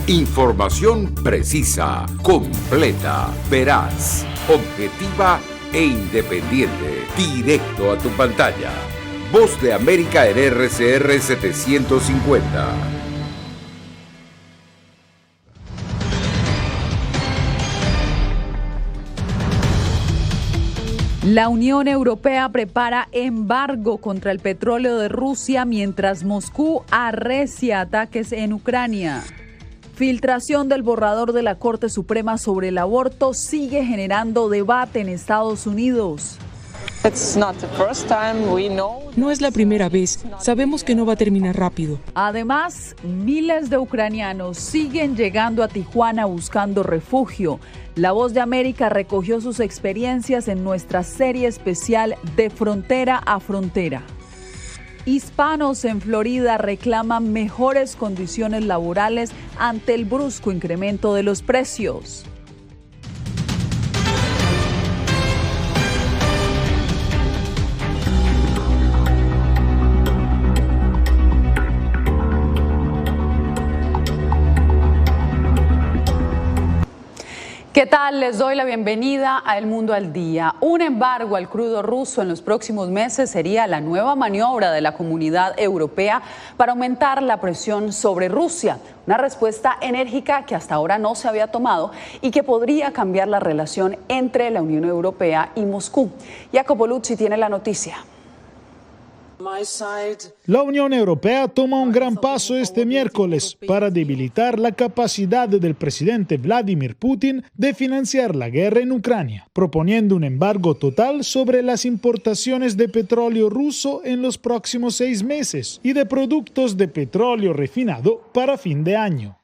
Información precisa, completa, veraz, objetiva e independiente. Directo a tu pantalla. Voz de América en RCR 750. La Unión Europea prepara embargo contra el petróleo de Rusia mientras Moscú arrecia ataques en Ucrania. Filtración del borrador de la Corte Suprema sobre el aborto sigue generando debate en Estados Unidos. No es la primera vez. Sabemos que no va a terminar rápido. Además, miles de ucranianos siguen llegando a Tijuana buscando refugio. La Voz de América recogió sus experiencias en nuestra serie especial De Frontera a Frontera. Hispanos en Florida reclaman mejores condiciones laborales ante el brusco incremento de los precios. ¿Qué tal? Les doy la bienvenida a El Mundo al Día. Un embargo al crudo ruso en los próximos meses sería la nueva maniobra de la Comunidad Europea para aumentar la presión sobre Rusia. Una respuesta enérgica que hasta ahora no se había tomado y que podría cambiar la relación entre la Unión Europea y Moscú. Jacopo Luzzi tiene la noticia. La Unión Europea toma un gran paso este miércoles para debilitar la capacidad del presidente Vladimir Putin de financiar la guerra en Ucrania, proponiendo un embargo total sobre las importaciones de petróleo ruso en los próximos 6 meses y de productos de petróleo refinado para fin de año.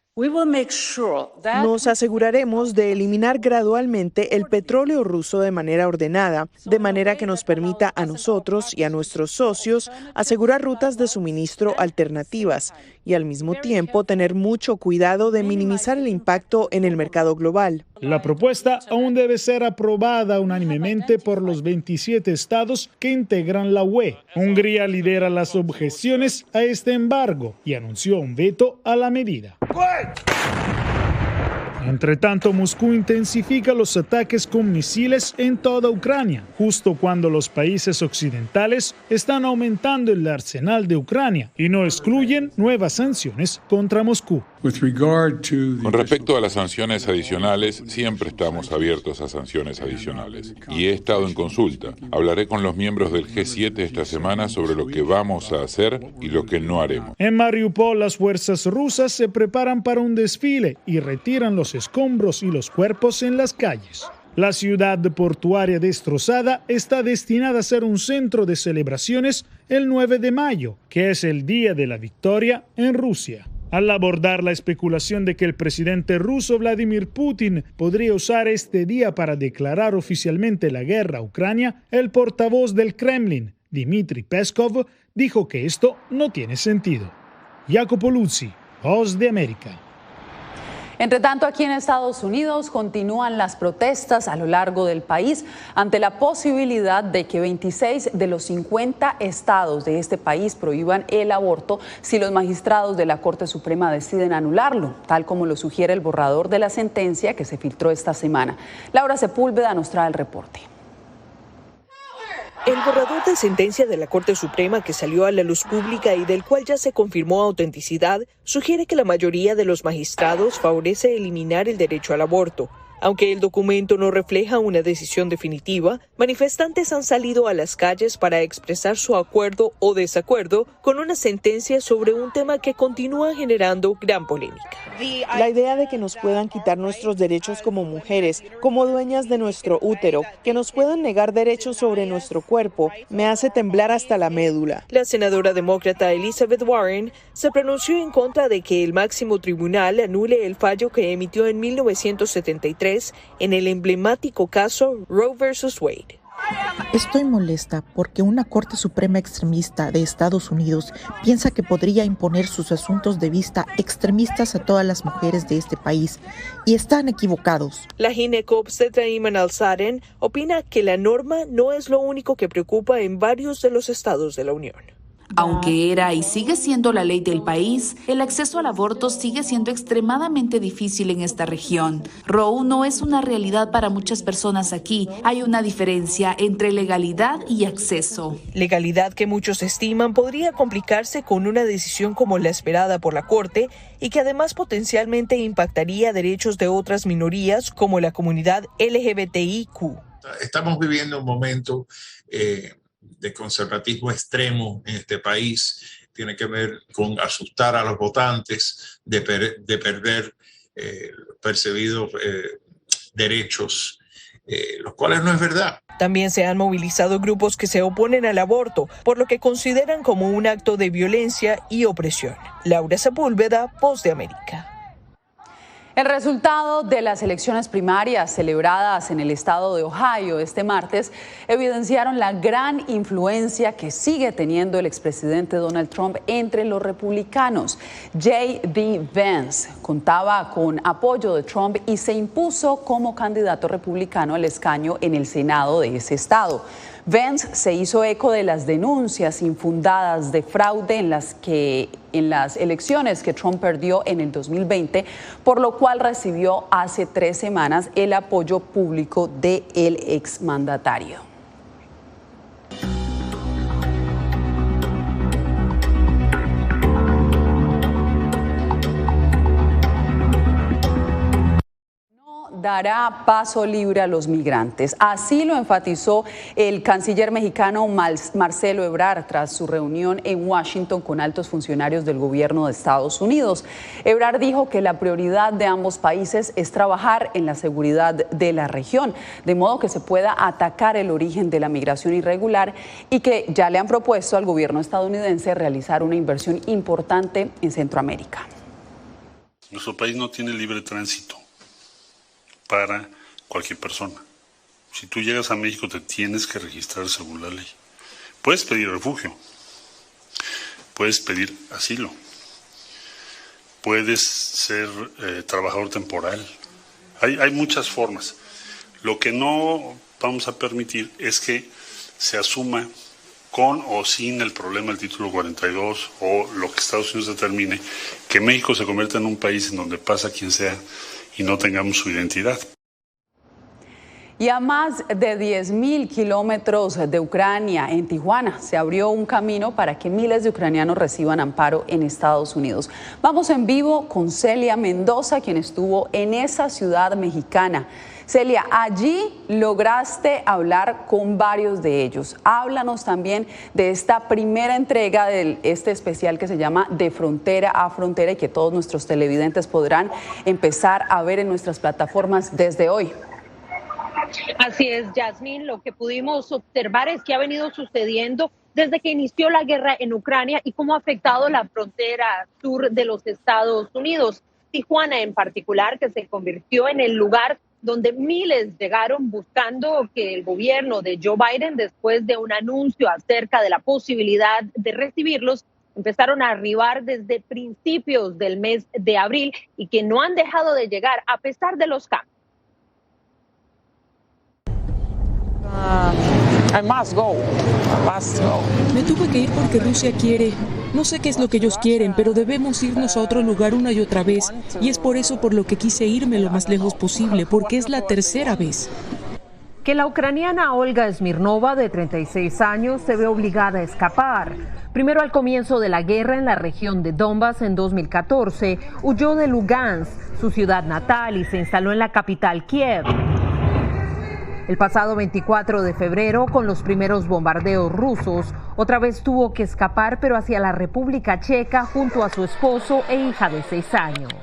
Nos aseguraremos de eliminar gradualmente el petróleo ruso de manera ordenada, de manera que nos permita a nosotros y a nuestros socios asegurar rutas de suministro alternativas y al mismo tiempo tener mucho cuidado de minimizar el impacto en el mercado global. La propuesta aún debe ser aprobada unánimemente por los 27 estados que integran la UE. Hungría lidera las objeciones a este embargo y anunció un veto a la medida. Entre tanto, Moscú intensifica los ataques con misiles en toda Ucrania, justo cuando los países occidentales están aumentando el arsenal de Ucrania y no excluyen nuevas sanciones contra Moscú. Con respecto a las sanciones adicionales, siempre estamos abiertos a sanciones adicionales. Y he estado en consulta. Hablaré con los miembros del G7 esta semana sobre lo que vamos a hacer y lo que no haremos. En Mariupol, las fuerzas rusas se preparan para un desfile y retiran los escombros y los cuerpos en las calles. La ciudad portuaria destrozada está destinada a ser un centro de celebraciones el 9 de mayo, que es el día de la victoria en Rusia. Al abordar la especulación de que el presidente ruso Vladimir Putin podría usar este día para declarar oficialmente la guerra a Ucrania, el portavoz del Kremlin, Dmitry Peskov, dijo que esto no tiene sentido. Jacopo Luzzi, Voz de América. Entre tanto, aquí en Estados Unidos continúan las protestas a lo largo del país ante la posibilidad de que 26 de los 50 estados de este país prohíban el aborto si los magistrados de la Corte Suprema deciden anularlo, tal como lo sugiere el borrador de la sentencia que se filtró esta semana. Laura Sepúlveda nos trae el reporte. El borrador de sentencia de la Corte Suprema que salió a la luz pública y del cual ya se confirmó autenticidad, sugiere que la mayoría de los magistrados favorece eliminar el derecho al aborto. Aunque el documento no refleja una decisión definitiva, manifestantes han salido a las calles para expresar su acuerdo o desacuerdo con una sentencia sobre un tema que continúa generando gran polémica. La idea de que nos puedan quitar nuestros derechos como mujeres, como dueñas de nuestro útero, que nos puedan negar derechos sobre nuestro cuerpo, me hace temblar hasta la médula. La senadora demócrata Elizabeth Warren se pronunció en contra de que el máximo tribunal anule el fallo que emitió en 1973 en el emblemático caso Roe vs. Wade. Estoy molesta porque una Corte Suprema extremista de Estados Unidos piensa que podría imponer sus asuntos de vista extremistas a todas las mujeres de este país y están equivocados. La ginecópstra Iman Al-Sadden opina que la norma no es lo único que preocupa en varios de los estados de la Unión. Aunque era y sigue siendo la ley del país, el acceso al aborto sigue siendo extremadamente difícil en esta región. Roe no es una realidad para muchas personas aquí. Hay una diferencia entre legalidad y acceso. Legalidad que muchos estiman podría complicarse con una decisión como la esperada por la Corte y que además potencialmente impactaría derechos de otras minorías como la comunidad LGBTIQ. Estamos viviendo un momento de conservatismo extremo en este país. Tiene que ver con asustar a los votantes, de perder percibidos derechos, los cuales no es verdad. También se han movilizado grupos que se oponen al aborto, por lo que consideran como un acto de violencia y opresión. Laura Sepúlveda, Voz de América. El resultado de las elecciones primarias celebradas en el estado de Ohio este martes evidenciaron la gran influencia que sigue teniendo el expresidente Donald Trump entre los republicanos. J.D. Vance contaba con apoyo de Trump y se impuso como candidato republicano al escaño en el Senado de ese estado. Vance se hizo eco de las denuncias infundadas de fraude en las elecciones que Trump perdió en el 2020, por lo cual recibió hace 3 semanas el apoyo público del exmandatario. Dará paso libre a los migrantes. Así lo enfatizó el canciller mexicano Marcelo Ebrard tras su reunión en Washington con altos funcionarios del gobierno de Estados Unidos. Ebrard dijo que la prioridad de ambos países es trabajar en la seguridad de la región, de modo que se pueda atacar el origen de la migración irregular y que ya le han propuesto al gobierno estadounidense realizar una inversión importante en Centroamérica. Nuestro país no tiene libre tránsito para cualquier persona. Si tú llegas a México te tienes que registrar según la ley. Puedes pedir refugio, puedes pedir asilo, puedes ser trabajador temporal. Hay muchas formas. Lo que no vamos a permitir es que se asuma con o sin el problema del título 42 o lo que Estados Unidos determine, que México se convierta en un país en donde pasa quien sea y no tengamos su identidad. Y a más de 10.000 kilómetros de Ucrania, en Tijuana, se abrió un camino para que miles de ucranianos reciban amparo en Estados Unidos. Vamos en vivo con Celia Mendoza, quien estuvo en esa ciudad mexicana. Celia, allí lograste hablar con varios de ellos. Háblanos también de esta primera entrega de este especial que se llama De Frontera a Frontera y que todos nuestros televidentes podrán empezar a ver en nuestras plataformas desde hoy. Así es, Yasmín, lo que pudimos observar es que ha venido sucediendo desde que inició la guerra en Ucrania y cómo ha afectado la frontera sur de los Estados Unidos. Tijuana en particular, que se convirtió en el lugar donde miles llegaron buscando que el gobierno de Joe Biden, después de un anuncio acerca de la posibilidad de recibirlos, empezaron a arribar desde principios del mes de abril y que no han dejado de llegar a pesar de los cambios. Me tuve que ir porque Rusia quiere. No sé qué es lo que ellos quieren, pero debemos irnos a otro lugar una y otra vez. Y es por eso por lo que quise irme lo más lejos posible, porque es la tercera vez. Que la ucraniana Olga Smirnova, de 36 años, se ve obligada a escapar. Primero, al comienzo de la guerra en la región de Donbass en 2014, huyó de Lugansk, su ciudad natal, y se instaló en la capital, Kiev. El pasado 24 de febrero, con los primeros bombardeos rusos, otra vez tuvo que escapar, pero hacia la República Checa junto a su esposo e hija de 6 años.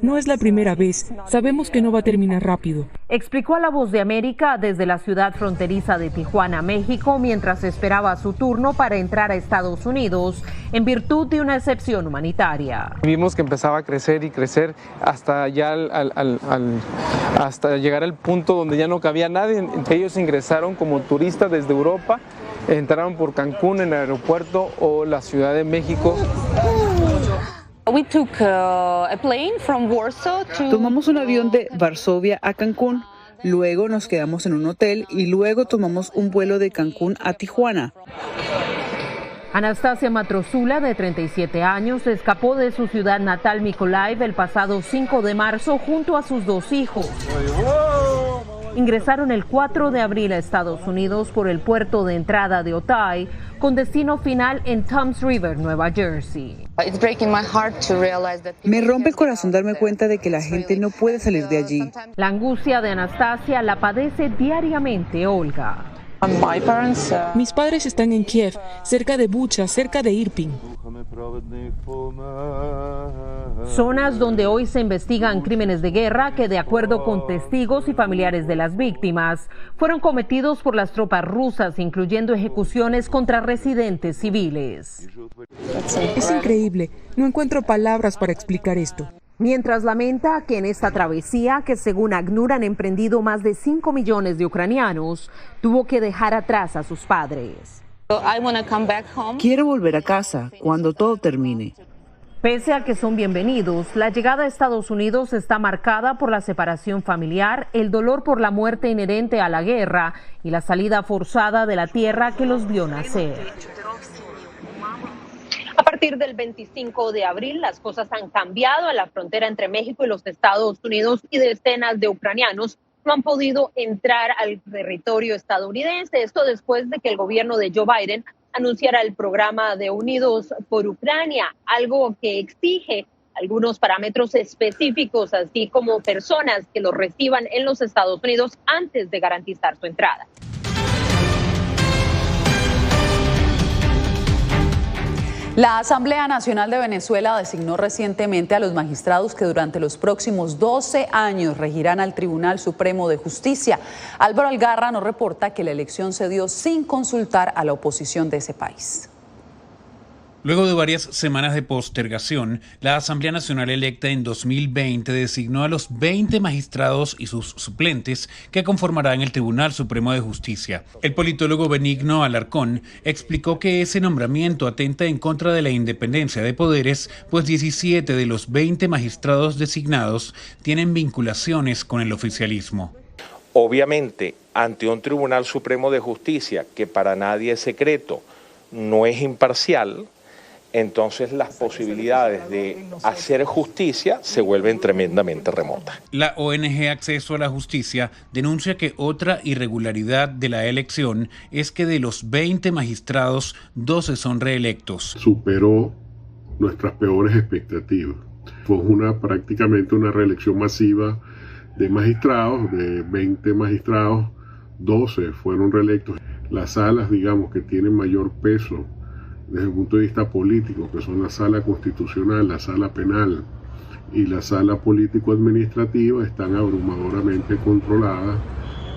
No es la primera vez. Sabemos que no va a terminar rápido. Explicó a La Voz de América desde la ciudad fronteriza de Tijuana, México, mientras esperaba su turno para entrar a Estados Unidos en virtud de una excepción humanitaria. Vimos que empezaba a crecer y crecer hasta ya hasta llegar al punto donde ya no cabía nadie. Ellos ingresaron como turistas desde Europa, entraron por Cancún en el aeropuerto o la Ciudad de México. Tomamos un avión de Varsovia a Cancún, Luego nos quedamos en un hotel y luego tomamos un vuelo de Cancún a Tijuana. Anastasia Matrosula, de 37 años, escapó de su ciudad natal Mykolaiv el pasado 5 de marzo junto a sus 2 hijos. Ingresaron el 4 de abril a Estados Unidos por el puerto de entrada de Otay, con destino final en Toms River, Nueva Jersey. Me rompe el corazón darme cuenta de que la gente no puede salir de allí. La angustia de Anastasia la padece diariamente Olga. Mis padres están en Kiev, cerca de Bucha, cerca de Irpin. Zonas donde hoy se investigan crímenes de guerra que, de acuerdo con testigos y familiares de las víctimas, fueron cometidos por las tropas rusas, incluyendo ejecuciones contra residentes civiles. Es increíble, no encuentro palabras para explicar esto. Mientras lamenta que en esta travesía, que según ACNUR han emprendido más de 5 millones de ucranianos, tuvo que dejar atrás a sus padres. Quiero volver a casa cuando todo termine. Pese a que son bienvenidos, la llegada a Estados Unidos está marcada por la separación familiar, el dolor por la muerte inherente a la guerra y la salida forzada de la tierra que los vio nacer. A partir del 25 de abril, las cosas han cambiado en la frontera entre México y los Estados Unidos y decenas de ucranianos no han podido entrar al territorio estadounidense. Esto después de que el gobierno de Joe Biden anunciara el programa de Unidos por Ucrania, algo que exige algunos parámetros específicos, así como personas que los reciban en los Estados Unidos antes de garantizar su entrada. La Asamblea Nacional de Venezuela designó recientemente a los magistrados que durante los próximos 12 años regirán al Tribunal Supremo de Justicia. Álvaro Algarra nos reporta que la elección se dio sin consultar a la oposición de ese país. Luego de varias semanas de postergación, la Asamblea Nacional electa en 2020 designó a los 20 magistrados y sus suplentes que conformarán el Tribunal Supremo de Justicia. El politólogo Benigno Alarcón explicó que ese nombramiento atenta en contra de la independencia de poderes, pues 17 de los 20 magistrados designados tienen vinculaciones con el oficialismo. Obviamente, ante un Tribunal Supremo de Justicia que para nadie es secreto, no es imparcial, entonces las posibilidades de hacer justicia se vuelven tremendamente remotas. La ONG Acceso a la Justicia denuncia que otra irregularidad de la elección es que de los 20 magistrados, 12 son reelectos. Superó nuestras peores expectativas. Fue prácticamente una reelección masiva de magistrados, de 20 magistrados, 12 fueron reelectos. Las salas, digamos, que tienen mayor peso desde el punto de vista político, que son la sala constitucional, la sala penal y la sala político-administrativa, están abrumadoramente controladas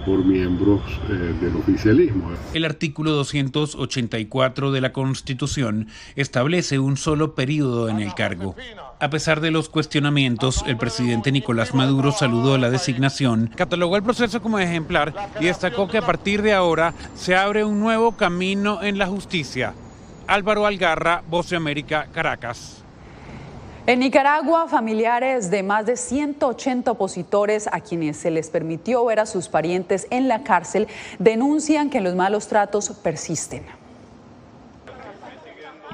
por miembros del oficialismo. El artículo 284 de la Constitución establece un solo periodo en el cargo. A pesar de los cuestionamientos, el presidente Nicolás Maduro saludó la designación, catalogó el proceso como ejemplar y destacó que a partir de ahora se abre un nuevo camino en la justicia. Álvaro Algarra, Voz de América, Caracas. En Nicaragua, familiares de más de 180 opositores a quienes se les permitió ver a sus parientes en la cárcel denuncian que los malos tratos persisten.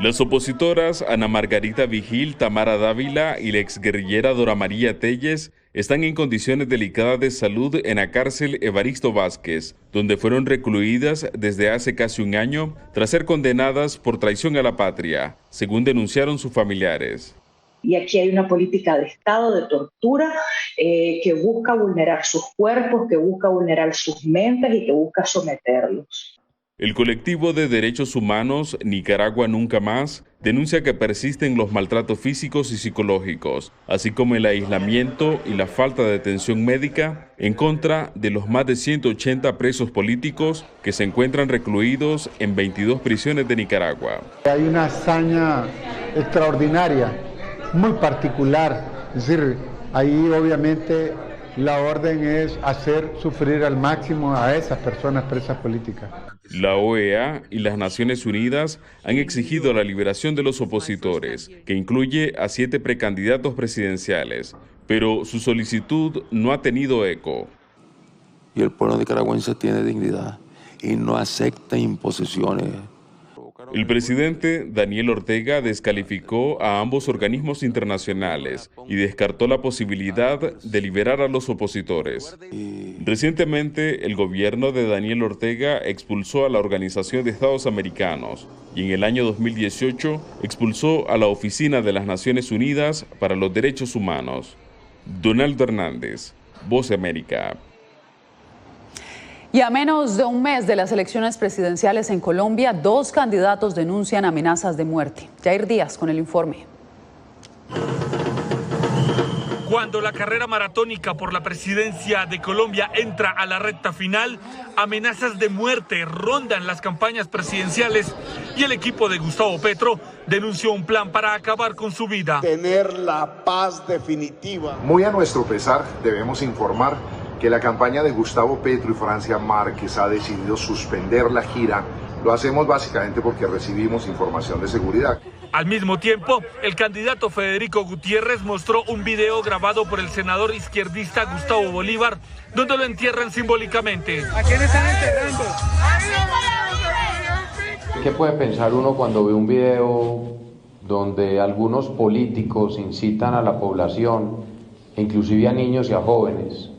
Las opositoras Ana Margarita Vigil, Tamara Dávila y la exguerrillera Dora María Telles están en condiciones delicadas de salud en la cárcel Evaristo Vázquez, donde fueron recluidas desde hace casi un año tras ser condenadas por traición a la patria, según denunciaron sus familiares. Y aquí hay una política de Estado de tortura que busca vulnerar sus cuerpos, que busca vulnerar sus mentes y que busca someterlos. El colectivo de derechos humanos Nicaragua Nunca Más denuncia que persisten los maltratos físicos y psicológicos, así como el aislamiento y la falta de atención médica en contra de los más de 180 presos políticos que se encuentran recluidos en 22 prisiones de Nicaragua. Hay una hazaña extraordinaria, muy particular, es decir, ahí obviamente la orden es hacer sufrir al máximo a esas personas presas políticas. La OEA y las Naciones Unidas han exigido la liberación de los opositores, que incluye a 7 precandidatos presidenciales, pero su solicitud no ha tenido eco. y el pueblo nicaragüense tiene dignidad y no acepta imposiciones. El presidente Daniel Ortega descalificó a ambos organismos internacionales y descartó la posibilidad de liberar a los opositores. Recientemente, el gobierno de Daniel Ortega expulsó a la Organización de Estados Americanos y en el año 2018 expulsó a la Oficina de las Naciones Unidas para los Derechos Humanos. Donaldo Hernández, Voz de América. Y a menos de un mes de las elecciones presidenciales en Colombia, 2 candidatos denuncian amenazas de muerte. Jair Díaz con el informe. Cuando la carrera maratónica por la presidencia de Colombia entra a la recta final, amenazas de muerte rondan las campañas presidenciales y el equipo de Gustavo Petro denunció un plan para acabar con su vida. Tener la paz definitiva. Muy a nuestro pesar, debemos informar que la campaña de Gustavo Petro y Francia Márquez ha decidido suspender la gira. Lo hacemos básicamente porque recibimos información de seguridad. Al mismo tiempo, el candidato Federico Gutiérrez mostró un video grabado por el senador izquierdista Gustavo Bolívar, donde lo entierran simbólicamente. ¿A quién están enterrando? ¿Qué puede pensar uno cuando ve un video donde algunos políticos incitan a la población, inclusive a niños y a jóvenes,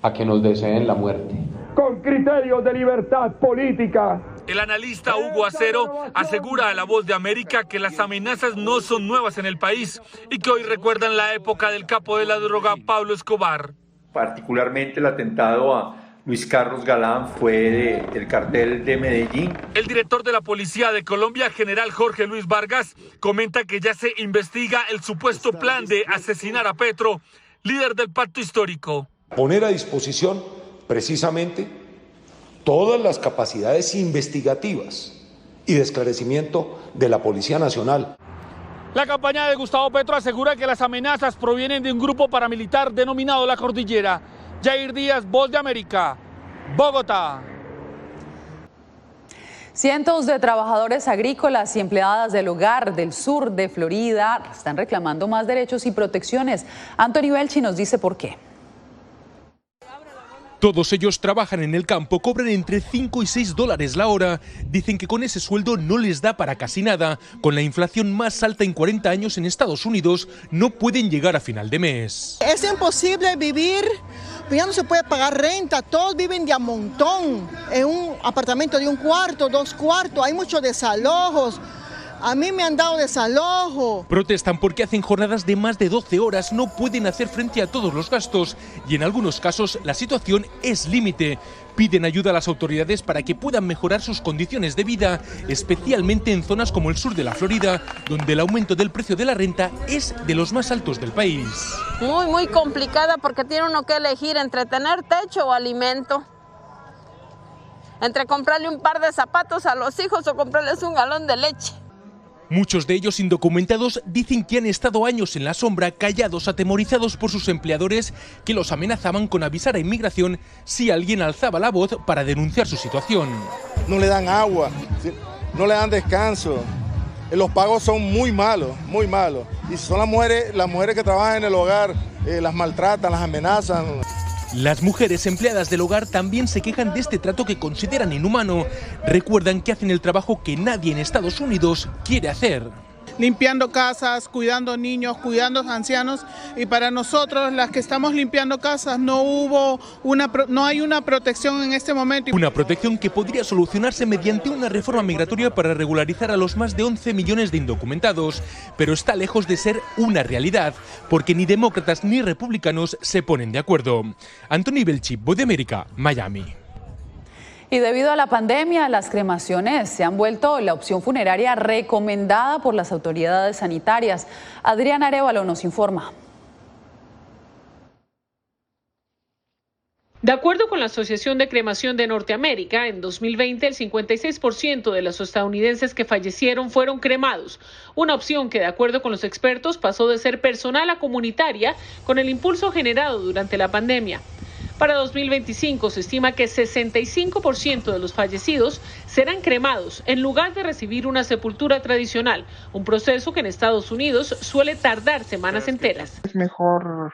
a que nos deseen la muerte? Con criterios de libertad política. El analista Hugo Acero asegura a La Voz de América que las amenazas no son nuevas en el país y que hoy recuerdan la época del capo de la droga Pablo Escobar. Particularmente el atentado a Luis Carlos Galán fue del cartel de Medellín. El director de la Policía de Colombia, general Jorge Luis Vargas, comenta que ya se investiga el supuesto plan de asesinar a Petro, líder del pacto histórico. Poner a disposición precisamente todas las capacidades investigativas y de esclarecimiento de la Policía Nacional. La campaña de Gustavo Petro asegura que las amenazas provienen de un grupo paramilitar denominado La Cordillera. Jair Díaz, Voz de América, Bogotá. Cientos de trabajadores agrícolas y empleadas del hogar del sur de Florida están reclamando más derechos y protecciones. Anthony Belchi nos dice por qué. Todos ellos trabajan en el campo, cobran entre 5 y 6 dólares la hora. Dicen que con ese sueldo no les da para casi nada. Con la inflación más alta en 40 años en Estados Unidos, no pueden llegar a final de mes. Es imposible vivir, ya no se puede pagar renta, todos viven de a montón, en un apartamento de 1 cuarto, 2 cuartos, hay muchos desalojos. A mí me han dado desalojo. Protestan porque hacen jornadas de más de 12 horas, no pueden hacer frente a todos los gastos y en algunos casos la situación es límite. Piden ayuda a las autoridades para que puedan mejorar sus condiciones de vida, especialmente en zonas como el sur de la Florida, donde el aumento del precio de la renta es de los más altos del país. Muy complicada porque tiene uno que elegir entre tener techo o alimento. Entre comprarle un par de zapatos a los hijos o comprarles un galón de leche. Muchos de ellos indocumentados dicen que han estado años en la sombra, callados, atemorizados por sus empleadores que los amenazaban con avisar a inmigración si alguien alzaba la voz para denunciar su situación. No le dan agua, no le dan descanso, los pagos son muy malos, muy malos. Y si son las mujeres que trabajan en el hogar, las maltratan, las amenazan. Las mujeres empleadas del hogar también se quejan de este trato que consideran inhumano. Recuerdan que hacen el trabajo que nadie en Estados Unidos quiere hacer. Limpiando casas, cuidando niños, cuidando ancianos, y para nosotros, las que estamos limpiando casas, no hay una protección en este momento. Una protección que podría solucionarse mediante una reforma migratoria para regularizar a los más de 11 millones de indocumentados, pero está lejos de ser una realidad, porque ni demócratas ni republicanos se ponen de acuerdo. Anthony Belchi, Voz de América, Miami. Y debido a la pandemia, las cremaciones se han vuelto la opción funeraria recomendada por las autoridades sanitarias. Adriana Arévalo nos informa. De acuerdo con la Asociación de Cremación de Norteamérica, en 2020 el 56% de los estadounidenses que fallecieron fueron cremados, una opción que de acuerdo con los expertos pasó de ser personal a comunitaria con el impulso generado durante la pandemia. Para 2025 se estima que 65% de los fallecidos serán cremados en lugar de recibir una sepultura tradicional, un proceso que en Estados Unidos suele tardar semanas enteras. Es mejor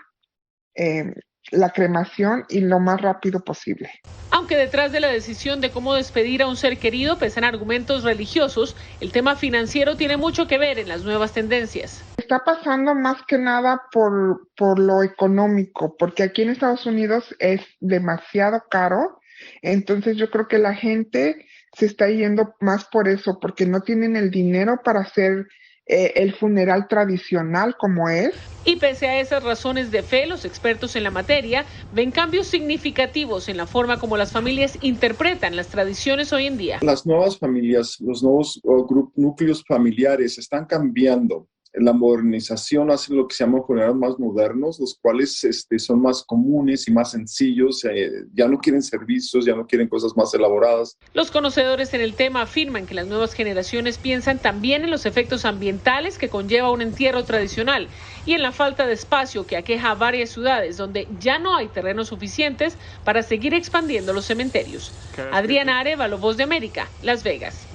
la cremación y lo más rápido posible. Aunque detrás de la decisión de cómo despedir a un ser querido pesan argumentos religiosos, el tema financiero tiene mucho que ver en las nuevas tendencias. Está pasando más que nada por lo económico, porque aquí en Estados Unidos es demasiado caro, entonces yo creo que la gente se está yendo más por eso, porque no tienen el dinero para hacer el funeral tradicional como es. Y pese a esas razones de fe, los expertos en la materia ven cambios significativos en la forma como las familias interpretan las tradiciones hoy en día. Las nuevas familias, los nuevos núcleos familiares están cambiando. La modernización hace lo que se llaman funerales más modernos, los cuales son más comunes y más sencillos, ya no quieren servicios, ya no quieren cosas más elaboradas. Los conocedores en el tema afirman que las nuevas generaciones piensan también en los efectos ambientales que conlleva un entierro tradicional y en la falta de espacio que aqueja a varias ciudades donde ya no hay terrenos suficientes para seguir expandiendo los cementerios. Adriana Arevalo, Voz de América, Las Vegas.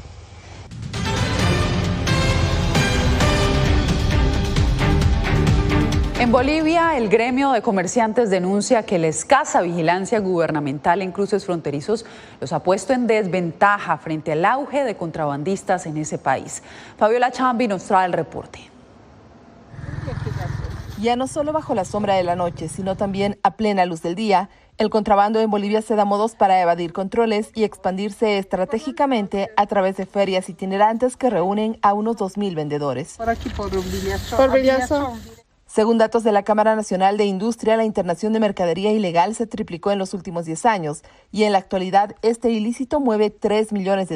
En Bolivia, el gremio de comerciantes denuncia que la escasa vigilancia gubernamental en cruces fronterizos los ha puesto en desventaja frente al auge de contrabandistas en ese país. Fabiola Chambi nos trae el reporte. Ya no solo bajo la sombra de la noche, sino también a plena luz del día, el contrabando en Bolivia se da modos para evadir controles y expandirse estratégicamente a través de ferias itinerantes que reúnen a unos 2.000 vendedores. Por aquí, por Villazón. Según datos de la Cámara Nacional de Industria, la internación de mercadería ilegal se triplicó en los últimos 10 años y en la actualidad este ilícito mueve $3 millones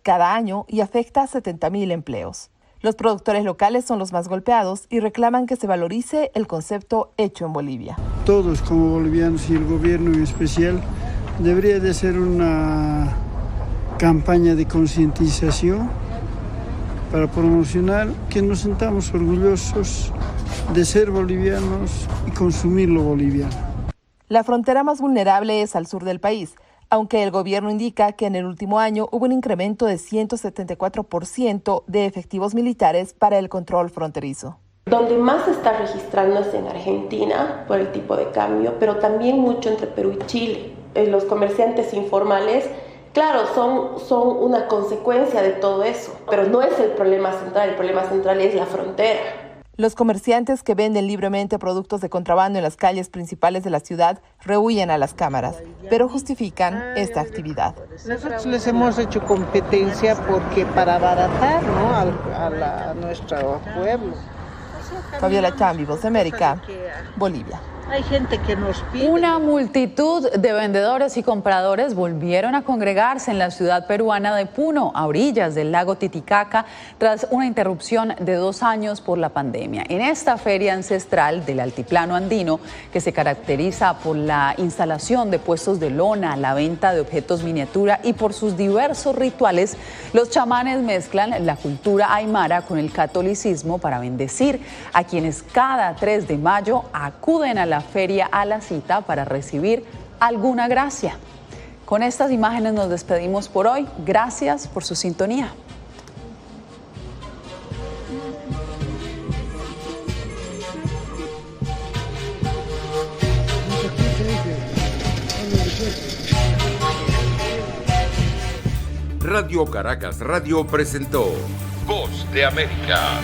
cada año y afecta a 70.000 empleos. Los productores locales son los más golpeados y reclaman que se valorice el concepto hecho en Bolivia. Todos como bolivianos y el gobierno en especial debería de ser una campaña de concientización para promocionar que nos sintamos orgullosos de ser bolivianos y consumir lo boliviano. La frontera más vulnerable es al sur del país, aunque el gobierno indica que en el último año hubo un incremento de 174% de efectivos militares para el control fronterizo. Donde más se está registrando es en Argentina por el tipo de cambio, pero también mucho entre Perú y Chile. Los comerciantes informales, claro, son una consecuencia de todo eso, pero no es el problema central es la frontera. Los comerciantes que venden libremente productos de contrabando en las calles principales de la ciudad rehuyen a las cámaras, pero justifican esta actividad. Nosotros les hemos hecho competencia porque para abaratar, ¿no? a nuestro pueblo. Fabiola Chambi, Voz de América, Bolivia. Hay gente que nos pide. Una multitud de vendedores y compradores volvieron a congregarse en la ciudad peruana de Puno, a orillas del lago Titicaca, tras una interrupción de 2 años por la pandemia. En esta feria ancestral del altiplano andino, que se caracteriza por la instalación de puestos de lona, la venta de objetos miniatura y por sus diversos rituales, los chamanes mezclan la cultura aymara con el catolicismo para bendecir a quienes cada 3 de mayo acuden a la feria a la cita para recibir alguna gracia. Con estas imágenes nos despedimos por hoy. Gracias por su sintonía. Radio Caracas Radio presentó Voz de América.